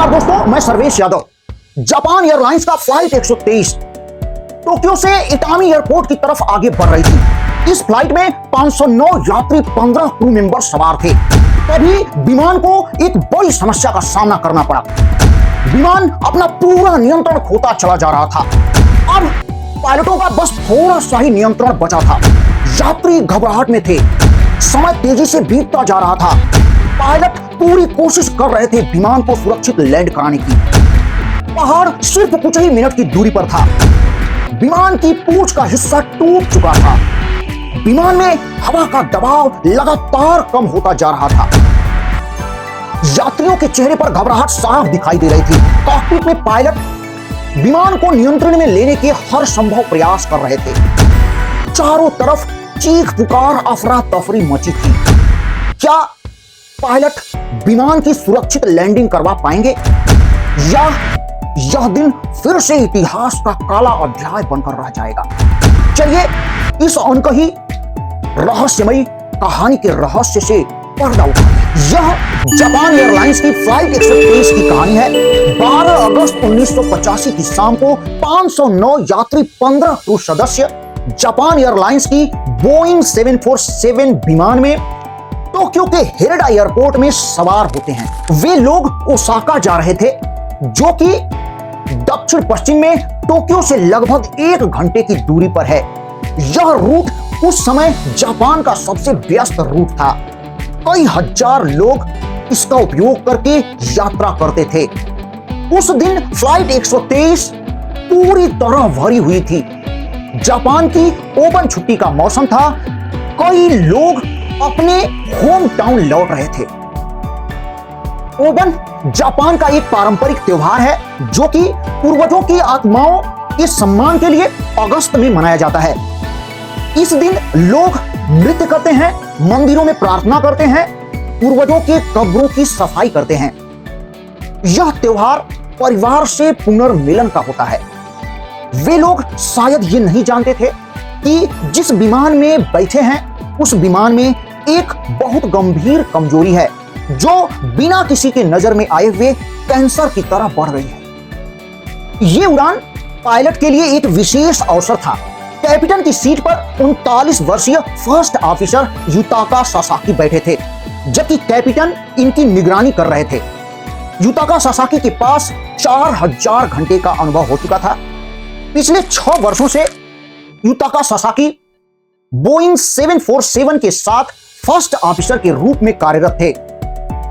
नमस्कार दोस्तों, मैं सर्वेश यादव। जापान एयरलाइंस का फ्लाइट 123 टोक्यो से इटामी एयरपोर्ट की तरफ आगे बढ़ रही थी। इस फ्लाइट में 509 यात्री, 15 क्रू मेंबर सवार थे। तभी विमान को एक बड़ी समस्या का सामना करना पड़ा। विमान अपना पूरा नियंत्रण खोता चला जा रहा था। अब पायलटों का बस थोड़ा सा ही नियंत्रण बचा था। यात्री घबराहट में थे। समय तेजी से बीतता जा रहा था। पायलट पूरी कोशिश कर रहे थे विमान को सुरक्षित लैंड कराने की। पहाड़ सिर्फ कुछ ही मिनट की दूरी पर था। विमान की पूंछ का हिस्सा टूट चुका था। विमान में हवा का दबाव लगातार कम होता जा रहा था। यात्रियों के चेहरे पर घबराहट साफ दिखाई दे रही थी। कॉकपिट में पायलट विमान को नियंत्रण में लेने के हर संभव प्रयास कर रहे थे। चारों तरफ चीख पुकार, अफरा तफरी मची थी। क्या पायलट विमान की सुरक्षित लैंडिंग करवा पाएंगे या यह दिन फिर से इतिहास का काला अध्याय बनकर रह जाएगा? चलिए इस अनकही रहस्यमयी कहानी के रहस्य से पर्दा उठाते। यह जापान एयरलाइंस की फ्लाइट 123 की कहानी है। 12 अगस्त 1985 की शाम को 509 यात्री, 15 क्रू सदस्य जापान एयरलाइंस की बोइंग 747 विमान में टोक्यो के हेरेडा एयरपोर्ट में सवार होते हैं। वे लोग ओसाका जा रहे थे, जो कि दक्षिण पश्चिम में टोक्यो से लगभग 1 घंटे की दूरी पर है। यह रूट उस समय जापान का सबसे व्यस्त रूट था। कई हजार लोग इसका उपयोग करके यात्रा करते थे। उस दिन फ्लाइट 123 पूरी तरह भरी हुई थी। जापान की ओपन छुट्टी का मौसम था। कई लोग अपने होम टाउन लौट रहे थे। ओबन जापान का एक पारंपरिक त्योहार है, जो कि पूर्वजों की आत्माओं के सम्मान के लिए अगस्त में मनाया जाता है। इस दिन लोग नृत्य करते हैं, मंदिरों में प्रार्थना करते हैं, पूर्वजों के कब्रों की सफाई करते हैं। यह त्योहार परिवार से पुनर्मिलन का होता है। वे लोग शायद ये नहीं जानते थे कि जिस विमान में बैठे हैं उस विमान में एक बहुत गंभीर कमजोरी है, जो बिना किसी के नजर में आए हुए कैंसर की तरह बढ़ रही है। ये उड़ान पायलट के लिए एक विशेष अवसर था। कैप्टन की सीट पर 39 वर्षीय फर्स्ट ऑफिसर युताका सासाकी बैठे थे, जबकि कैप्टन इनकी निगरानी कर रहे थे। युताका सासाकी के पास 4000 घंटे का अनुभव हो चुका था। पिछले 6 वर्षों से युताका सासाकी बोइंग 747 के साथ फर्स्ट ऑफिसर के रूप में कार्यरत थे।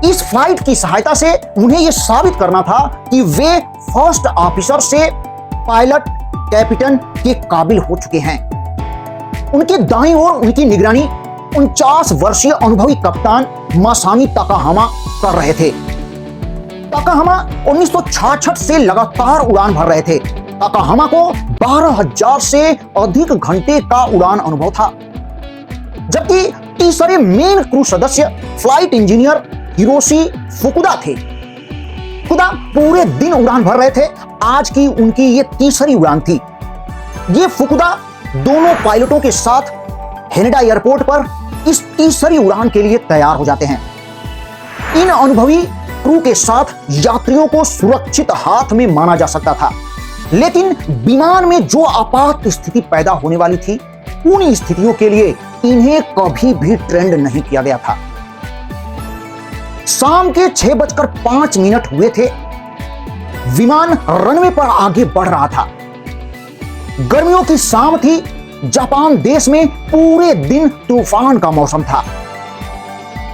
इस फ्लाइट की सहायता से उन्हें यह साबित करना था कि वे फर्स्ट ऑफिसर से पायलट कैप्टन के काबिल हो चुके हैं। उनके दाईं ओर उनकी निगरानी 49 वर्षीय अनुभवी कप्तान मासामी ताकाहामा कर रहे थे। ताकाहामा 1966 से लगातार उड़ान भर रहे थे। ताकाहामा को 12,000 से अधिक घंटे का उड़ान अनुभव था, जबकि तीसरे मेन क्रू सदस्य फ्लाइट इंजीनियर हिरोशी फुकुदा थे। फुकुदा पूरे दिन उड़ान भर रहे थे। आज की उनकी ये तीसरी उड़ान थी। ये फुकुदा दोनों पायलटों के साथ हेनेडा एयरपोर्ट पर इस तीसरी उड़ान के लिए तैयार हो जाते हैं। इन अनुभवी क्रू के साथ यात्रियों को सुरक्षित हाथ में माना जा सकता था, लेकिन विमान में जो आपात स्थिति पैदा होने वाली थी, उन स्थितियों के लिए इन्हें कभी भी ट्रेंड नहीं किया गया था। शाम के 6:05 हुए थे। विमान रनवे पर आगे बढ़ रहा था। गर्मियों की शाम थी। जापान देश में पूरे दिन तूफान का मौसम था।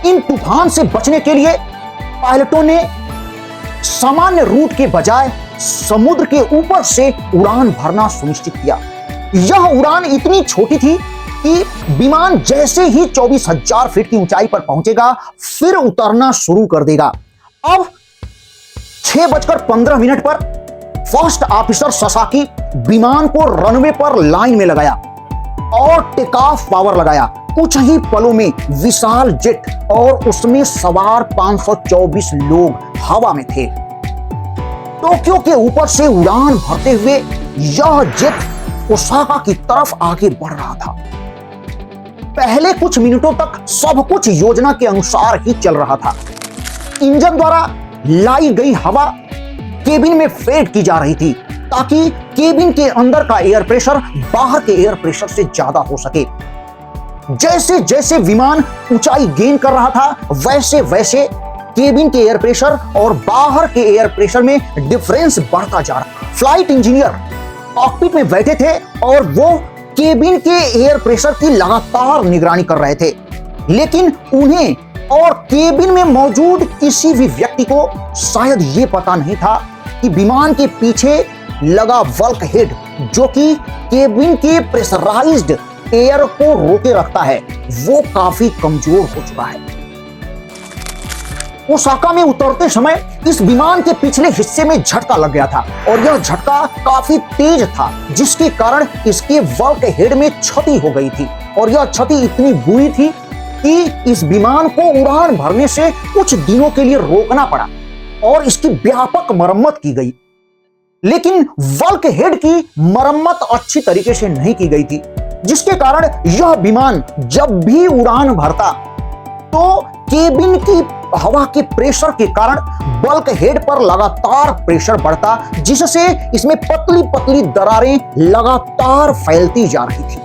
इन तूफान से बचने के लिए पायलटों ने सामान्य रूट के बजाय समुद्र के ऊपर से उड़ान भरना सुनिश्चित किया। यह उड़ान इतनी छोटी थी कि विमान जैसे ही 24,000 फीट की ऊंचाई पर पहुंचेगा, फिर उतरना शुरू कर देगा। अब 6:15 पर फर्स्ट ऑफिसर सासाकी विमान को रनवे पर लाइन में लगाया और टेक ऑफ पावर लगाया। कुछ ही पलों में विशाल जेट और उसमें सवार 524 लोग हवा में थे। टोक्यो के ऊपर से उड़ान भरते हुए यह जेट ओसाका की तरफ आगे बढ़ रहा था। पहले कुछ मिनटों तक सब कुछ योजना के अनुसार ही चल रहा था। इंजन द्वारा लाई गई हवा केबिन में फेड की जा रही थी ताकि केबिन के अंदर का एयर प्रेशर बाहर के एयर प्रेशर से ज्यादा हो सके। जैसे जैसे विमान ऊंचाई गेन कर रहा था वैसे वैसे केबिन के एयर प्रेशर और बाहर के एयर प्रेशर में डिफरेंस बढ़ता जा रहा। फ्लाइट इंजीनियर कॉकपिट में बैठे थे और वो केबिन के एयर प्रेशर की लगातार निगरानी कर रहे थे, लेकिन उन्हें और केबिन में मौजूद किसी भी व्यक्ति को शायद ये पता नहीं था कि विमान के पीछे लगा बल्क हेड, जो कि केबिन के प्रेशराइज्ड एयर को रोके रखता है, वो काफी कमजोर हो चुका है। ओसाका में उतरते समय इस विमान के पिछले हिस्से में झटका लग गया था और यह झटका काफी तेज था, जिसके कारण इसके बल्क हेड में क्षति हो गई थी और यह क्षति इतनी बुरी थी कि इस विमान को उड़ान भरने से कुछ दिनों के लिए रोकना पड़ा और इसकी व्यापक मरम्मत की गई। लेकिन बल्क हेड की मरम्मत अच्छी तरीके से नहीं की गई थी, जिसके कारण यह विमान जब भी उड़ान भरता तो केबिन की हवा के प्रेशर के कारण बल्क हेड पर लगातार प्रेशर बढ़ता, जिससे इसमें पतली पतली दरारें लगातार फैलती जा रही थी।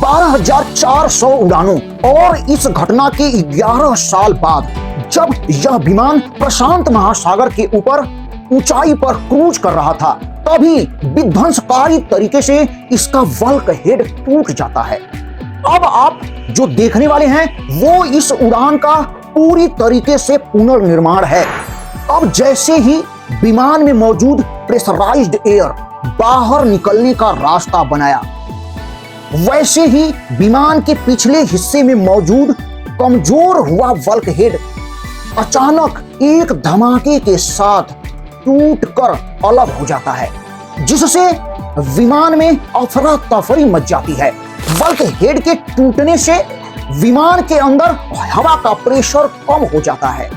12,400 उड़ानों और इस घटना के 11 साल बाद जब यह विमान प्रशांत महासागर के ऊपर ऊंचाई पर क्रूज कर रहा था, तभी विध्वंसकारी तरीके से इसका बल्क हेड टूट जाता है। अब आप जो देखने वाले हैं वो इस उड़ान का पूरी तरीके से पुनर्निर्माण है। अब जैसे ही विमान में मौजूद प्रेशराइज्ड एयर बाहर निकलने का रास्ता बनाया, वैसे ही विमान के पिछले हिस्से में मौजूद कमजोर हुआ बल्क हेड अचानक एक धमाके के साथ टूटकर अलग हो जाता है, जिससे विमान में अफरा तफरी मच जाती है। बल्क हेड के टूटने से विमान के अंदर हवा का प्रेशर कम हो जाता है।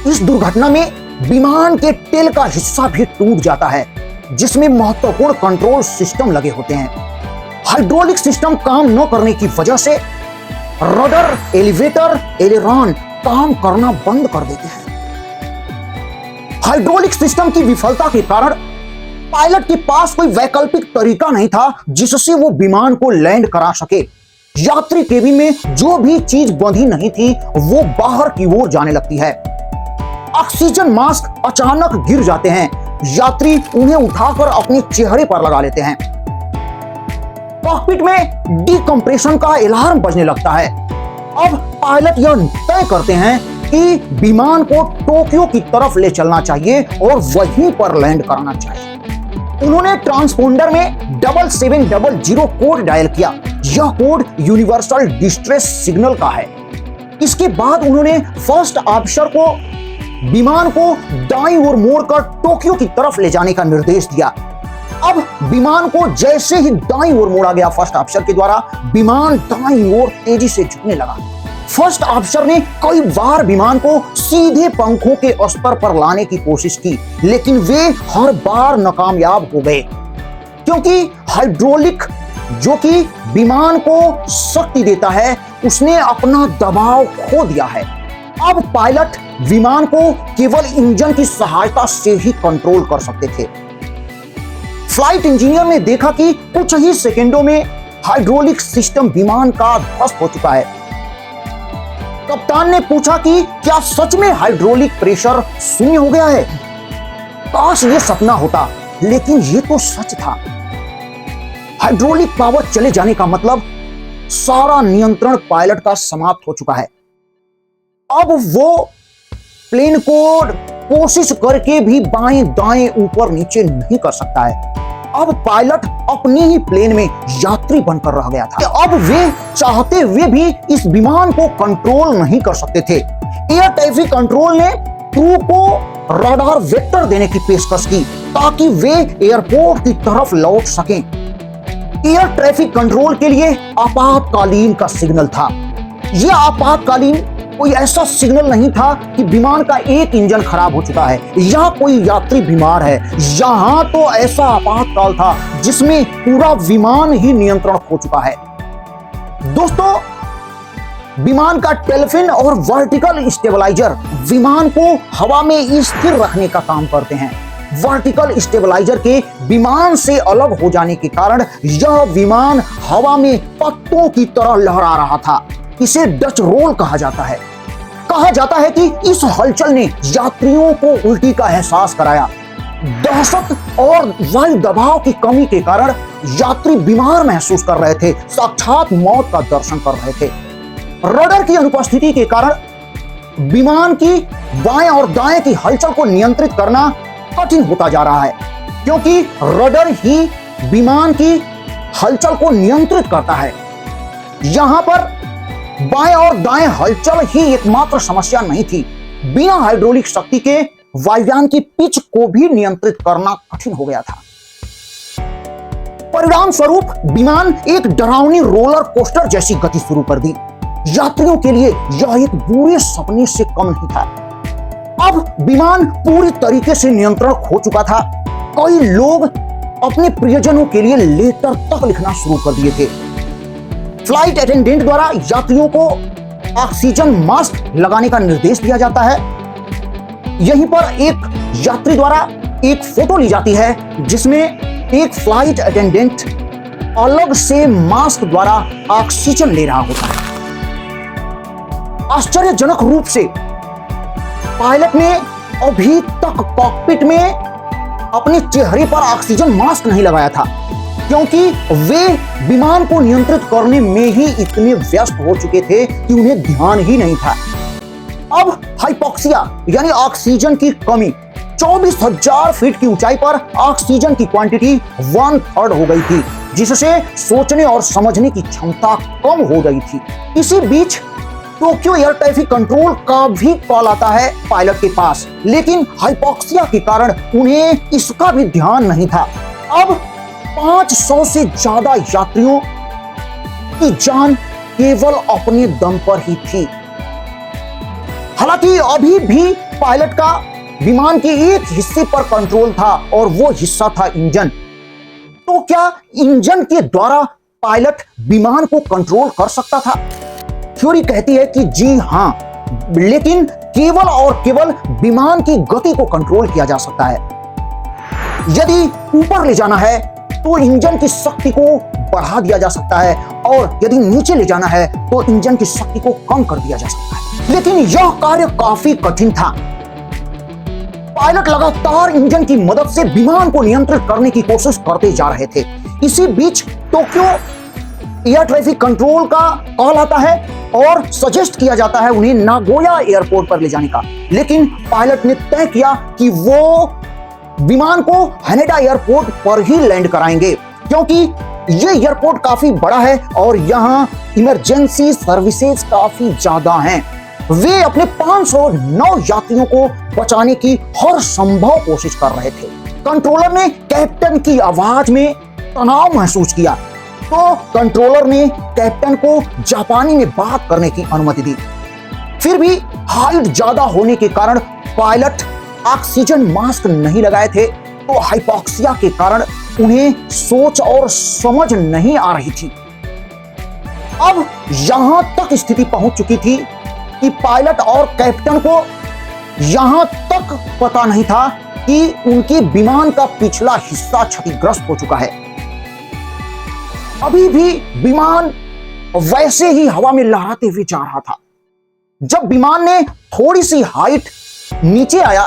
इस दुर्घटना में विमान के टेल का हिस्सा भी टूट जाता है, जिसमें महत्वपूर्ण कंट्रोल सिस्टम लगे होते हैं। हाइड्रोलिक सिस्टम काम न करने की वजह से रडर, एलिवेटर, एलेरॉन काम करना बंद कर देते हैं। हाइड्रोलिक सिस्टम की विफलता के कारण पायलट के पास कोई वैकल्पिक तरीका नहीं था जिससे वो विमान को लैंड करा सके। यात्री केबिन में जो भी चीज बंधी नहीं थी वो बाहर की ओर जाने लगती है। ऑक्सीजन मास्क अचानक गिर जाते हैं। यात्री उन्हें उठाकर अपने चेहरे पर लगा लेते हैं। कॉकपिट में डिकम्प्रेशन का अलार्म बजने लगता है। अब पायलट यह तय करते हैं कि विमान को टोक्यो की तरफ ले चलना चाहिए और वहीं पर लैंड करना चाहिए। उन्होंने ट्रांसपोंडर में 7700 कोड डायल किया। यह कोड यूनिवर्सल डिस्ट्रेस सिग्नल का है। इसके बाद उन्होंने फर्स्ट ऑफिसर को विमान को दाईं ओर मोड़कर टोक्यो की तरफ ले जाने का निर्देश दिया। अब विमान को जैसे ही दाईं ओर मोड़ा गया फर्स्ट ऑफिसर के द्वारा, विमान दाईं ओर तेजी से झुकने लगा। फर्स्ट ऑफिसर ने कई बार विमान को सीधे पंखों के स्तर पर लाने की कोशिश की, लेकिन वे हर बार नाकामयाब हो गए, क्योंकि हाइड्रोलिक जो कि विमान को शक्ति देता है, उसने अपना दबाव खो दिया है। अब पायलट विमान को केवल इंजन की सहायता से ही कंट्रोल कर सकते थे। फ्लाइट इंजीनियर ने देखा कि कुछ ही सेकंडों में हाइड्रोलिक सिस्टम विमान का ध्वस्त हो चुका है। कप्तान ने पूछा कि क्या सच में हाइड्रोलिक प्रेशर शून्य हो गया है? काश ये सपना होता, लेकिन ये तो सच था। हाइड्रोलिक पावर चले जाने का मतलब सारा नियंत्रण पायलट का समाप्त हो चुका है। अब वो प्लेन को कोशिश करके भी बाएं दाएं ऊपर नीचे नहीं कर सकता है। अब पायलट अपनी ही प्लेन में यात्री बनकर रह गया था। अब वे चाहते हुए भी इस विमान को कंट्रोल नहीं कर सकते थे। एयर ट्रैफिक कंट्रोल ने क्रू को रडार वेक्टर देने की पेशकश की ताकि वे एयरपोर्ट की तरफ लौट सकें। एयर ट्रैफिक कंट्रोल के लिए आपातकालीन का सिग्नल था। यह आपातकालीन कोई ऐसा सिग्नल नहीं था कि विमान का एक इंजन खराब हो चुका है या कोई यात्री बीमार है। यहां तो ऐसा आपातकाल था जिसमें पूरा विमान ही नियंत्रण खो चुका है। दोस्तों, विमान का टेलफिन और वर्टिकल स्टेबलाइजर विमान को हवा में स्थिर रखने का काम करते हैं। वर्टिकल स्टेबलाइजर के विमान से अलग हो जाने के कारण यह विमान हवा में पत्तों की तरह लहरा रहा था। इसे डच रोल कहा जाता है। कहा जाता है कि इस हलचल ने यात्रियों को उल्टी का एहसास कराया। दहशत और वायु दबाव की कमी के कारण यात्री बीमार महसूस कर रहे थे, साक्षात मौत का दर्शन कर रहे थे। रडर की अनुपस्थिति के कारण विमान की बाएं और दाएं की हलचल को नियंत्रित करना कठिन होता जा रहा है, क्योंकि रडर ही विमान की हलचल को नियंत्रित करता है। यहां पर बाएं और दाएं हलचल ही एकमात्र समस्या नहीं थी, बिना हाइड्रोलिक शक्ति के वायुयान की पिच को भी नियंत्रित करना कठिन हो गया था। परिणाम स्वरूप विमान एक डरावनी रोलर कोस्टर जैसी गति शुरू कर दी। यात्रियों के लिए यह एक बुरे सपने से कम नहीं था। अब विमान पूरी तरीके से नियंत्रण खो चुका था। कई लोग अपने प्रियजनों के लिए लेटर तक लिखना शुरू कर दिए थे। फ्लाइट अटेंडेंट द्वारा यात्रियों को ऑक्सीजन मास्क लगाने का निर्देश दिया जाता है। यहीं पर एक यात्री द्वारा एक फोटो ली जाती है जिसमें एक फ्लाइट अटेंडेंट अलग से मास्क द्वारा ऑक्सीजन ले रहा होता है। आश्चर्यजनक रूप से पायलट ने अभी तक कॉकपिट में अपने चेहरे पर ऑक्सीजन मास्क नहीं लगाया था, क्योंकि वे विमान को नियंत्रित करने में ही इतने व्यस्त हो चुके थे कि उन्हें ध्यान ही नहीं था। अब हाइपोक्सिया यानी ऑक्सीजन की कमी, 24,000 फीट की ऊंचाई पर ऑक्सीजन की क्वांटिटी 1/3 हो गई थी, जिससे सोचने और समझने की क्षमता कम हो गई थी। इसी बीच टोक्यो एयर ट्रैफिक कंट्रोल का भी कॉल आता है पायलट के पास, लेकिन हाइपोक्सिया के कारण उन्हें इसका भी ध्यान नहीं था। अब 500 से ज्यादा यात्रियों की जान केवल अपने दम पर ही थी। हालांकि अभी भी पायलट का विमान के एक हिस्से पर कंट्रोल था और वो हिस्सा था इंजन। तो क्या इंजन के द्वारा पायलट विमान को कंट्रोल कर सकता था? थ्योरी कहती है कि जी हां, लेकिन केवल और केवल विमान की गति को कंट्रोल किया जा सकता है। यदि ऊपर ले जाना है तो इंजन की शक्ति को बढ़ा दिया जा सकता है, और यदि नीचे ले जाना है तो इंजन की शक्ति को कम कर दिया जा सकता है। लेकिन यह कार्य काफी कठिन था। पायलट लगातार इंजन की मदद से विमान को नियंत्रित करने की कोशिश करते जा रहे थे। इसी बीच टोक्यो एयर ट्रैफिक कंट्रोल का कॉल आता है और सजेस्ट किया जाता है उन्हें नागोया एयरपोर्ट पर ले जाने का, लेकिन पायलट ने तय किया कि वो विमान को हनेडा एयरपोर्ट पर ही लैंड कराएंगे, क्योंकि ये एयरपोर्ट काफी बड़ा है और यहाँ इमरजेंसी सर्विसेज काफी ज्यादा हैं। वे अपने 509 यात्रियों को बचाने की हर संभव कोशिश कर रहे थे। कंट्रोलर ने कैप्टन की आवाज में तनाव महसूस किया, तो कंट्रोलर ने कैप्टन को जापानी में बात करने की अनुमति दी। फिर भी हाइट ज्यादा होने के कारण पायलट ऑक्सीजन मास्क नहीं लगाए थे, तो हाइपोक्सिया के कारण उन्हें सोच और समझ नहीं आ रही थी। अब यहां तक स्थिति पहुंच चुकी थी कि पायलट और कैप्टन को यहां तक पता नहीं था कि उनके विमान का पिछला हिस्सा क्षतिग्रस्त हो चुका है। अभी भी विमान वैसे ही हवा में लहराते हुए जा रहा था। जब विमान ने थोड़ी सी हाइट नीचे आया,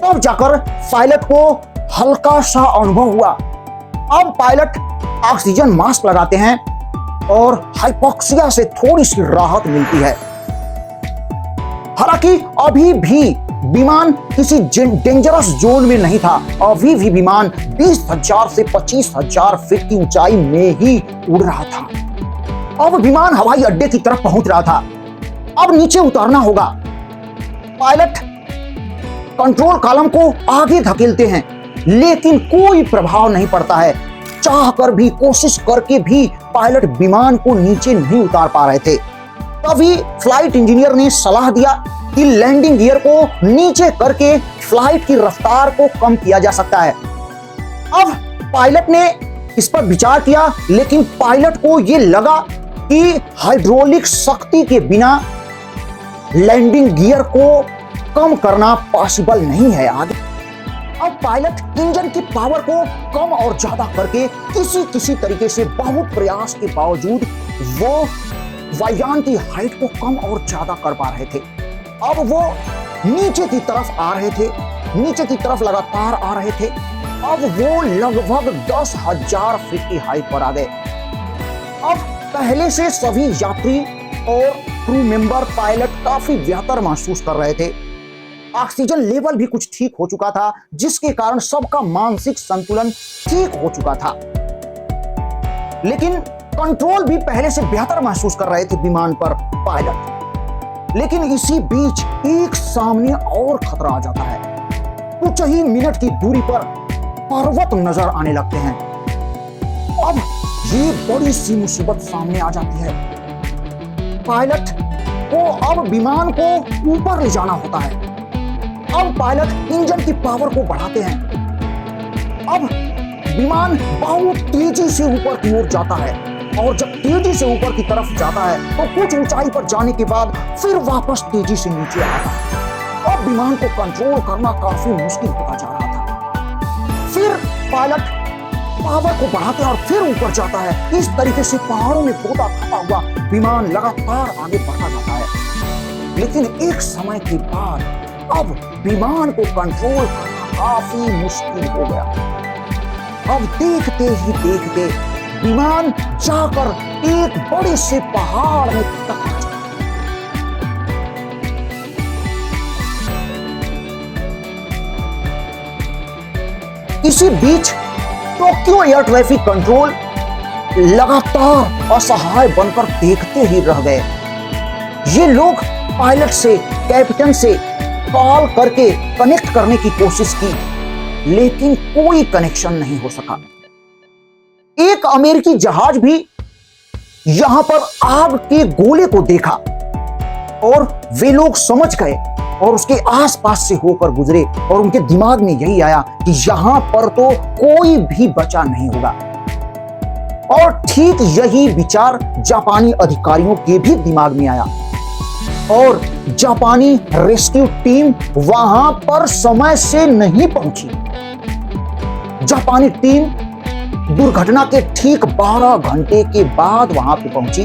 तब जाकर पायलट को हल्का सा अनुभव हुआ। अब पायलट ऑक्सीजन मास्क लगाते हैं और हाइपोक्सिया से थोड़ी सी राहत मिलती है। हालांकि अभी भी विमान किसी डेंजरस जोन में नहीं था। अभी भी विमान 20,000 से 25,000 फीट की ऊंचाई में ही उड़ रहा था। अब विमान हवाई अड्डे की तरफ पहुंच रहा था। अब नीचे उतारना होगा। पायलट कंट्रोल कॉलम को आगे धकेलते हैं, लेकिन कोई प्रभाव नहीं पड़ता है। चाहकर भी, कोशिश करके भी पायलट विमान को नीचे नहीं उतार पा रहे थे। तभी फ्लाइट इंजीनियर ने सलाह दिया कि लैंडिंग गियर को नीचे करके फ्लाइट की रफ्तार को कम किया जा सकता है। अब पायलट ने इस पर विचार किया, लेकिन पायलट को यह लगा कि हाइड्रोलिक शक्ति के बिना लैंडिंग गियर को कम करना पॉसिबल नहीं है। आगे अब पायलट इंजन की पावर को कम और ज्यादा करके किसी तरीके से बहुत प्रयास के बावजूद वो वायुयान की हाइट को कम और ज्यादा कर पा रहे थे। अब वो नीचे की तरफ आ रहे थे, नीचे की तरफ लगातार आ रहे थे। अब वो लगभग 10,000 फीट की हाइट पर आ गए। अब पहले से सभी यात्री और क्रू मेंबर पायलट काफी बेहतर महसूस कर रहे थे। ऑक्सीजन लेवल भी कुछ ठीक हो चुका था, जिसके कारण सबका मानसिक संतुलन ठीक हो चुका था। लेकिन कंट्रोल भी पहले से बेहतर महसूस कर रहे थे विमान पर पायलट। लेकिन इसी बीच एक सामने और खतरा आ जाता है। कुछ ही मिनट की दूरी पर पर्वत नजर आने लगते हैं। अब ये बड़ी सी मुसीबत सामने आ जाती है। पायलट को अब विमान को ऊपर ले जाना होता है। अब पायलट इंजन की पावर को बढ़ाते हैं। अब विमान बहुत तेजी से ऊपर की ओर जाता है, और जब तेजी से ऊपर की तरफ जाता है तो कुछ ऊंचाई पर जाने के बाद फिर वापस तेजी से नीचे आता है। अब विमान को कंट्रोल करना काफी मुश्किल होता जा रहा था। फिर पायलट पावर को बढ़ाते हैं और फिर ऊपर जाता है। इस तरीके से पहाड़ों में खोदा खाता हुआ विमान लगातार आगे बढ़ता जाता है। लेकिन एक समय के बाद अब विमान को कंट्रोल करना काफी मुश्किल हो गया। अब देखते ही देखते विमान जाकर एक बड़े से पहाड़ में टकरा जाता है। इसी बीच टोक्यो एयर ट्रैफिक कंट्रोल लगातार असहाय बनकर देखते ही रह गए। ये लोग पायलट से, कैप्टन से कॉल करके कनेक्ट करने की कोशिश की, लेकिन कोई कनेक्शन नहीं हो सका। एक अमेरिकी जहाज भी यहां पर आग के गोले को देखा और वे लोग समझ गए और उसके आसपास से होकर गुजरे, और उनके दिमाग में यही आया कि यहां पर तो कोई भी बचा नहीं होगा। और ठीक यही विचार जापानी अधिकारियों के भी दिमाग में आया, और जापानी रेस्क्यू टीम वहां पर समय से नहीं पहुंची। जापानी टीम दुर्घटना के ठीक 12 घंटे के बाद वहां पे पहुंची,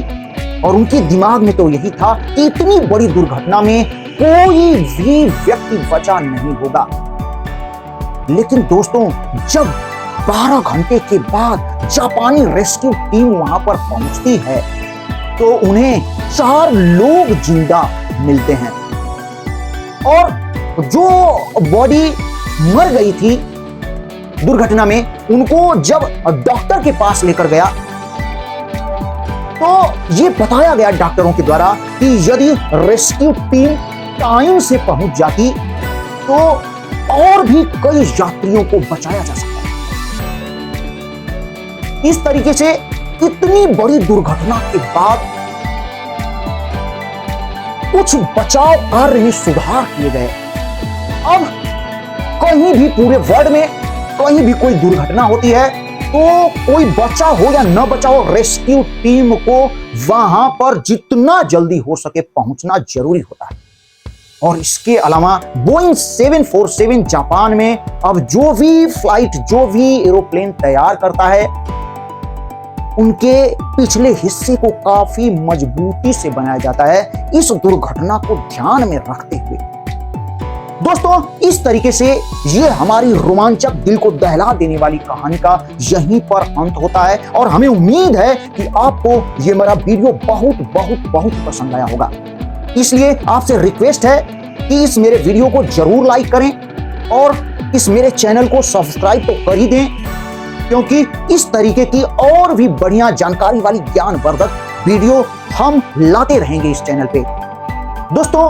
और उनके दिमाग में तो यही था कि इतनी बड़ी दुर्घटना में कोई भी व्यक्ति बचा नहीं होगा। लेकिन दोस्तों, जब 12 घंटे के बाद जापानी रेस्क्यू टीम वहां पर पहुंचती है तो उन्हें 4 लोग जिंदा मिलते हैं, और जो बॉडी मर गई थी दुर्घटना में, उनको जब डॉक्टर के पास लेकर गया तो ये बताया गया डॉक्टरों के द्वारा कि यदि रेस्क्यू टीम टाइम से पहुंच जाती तो और भी कई यात्रियों को बचाया जा सकता है। इस तरीके से इतनी बड़ी दुर्घटना के बाद कुछ बचाव कार्य में सुधार किए गए। अब कहीं भी पूरे वर्ल्ड में कहीं भी कोई दुर्घटना होती है तो कोई बचा हो या न बचा हो, रेस्क्यू टीम को वहां पर जितना जल्दी हो सके पहुंचना जरूरी होता है। और इसके अलावा बोइंग 747 जापान में अब जो भी फ्लाइट, जो भी एरोप्लेन तैयार करता है, उनके पिछले हिस्से को काफी मजबूती से बनाया जाता है, इस दुर्घटना को ध्यान में रखते हुए। दोस्तों, इस तरीके से ये हमारी रोमांचक, दिल को दहला देने वाली कहानी का यहीं पर अंत होता है, और हमें उम्मीद है कि आपको ये मेरा वीडियो बहुत बहुत बहुत पसंद आया होगा। इसलिए आपसे रिक्वेस्ट है कि इस मेरे वीडियो को जरूर लाइक करें और इस मेरे चैनल को सब्सक्राइब तो कर ही दें, क्योंकि इस तरीके की और भी बढ़िया जानकारी वाली ज्ञानवर्धक वीडियो हम लाते रहेंगे इस चैनल पे। दोस्तों,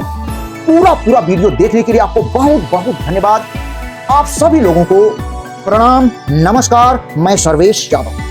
पूरा वीडियो देखने के लिए आपको बहुत बहुत धन्यवाद। आप सभी लोगों को प्रणाम, नमस्कार। मैं सर्वेश यादव।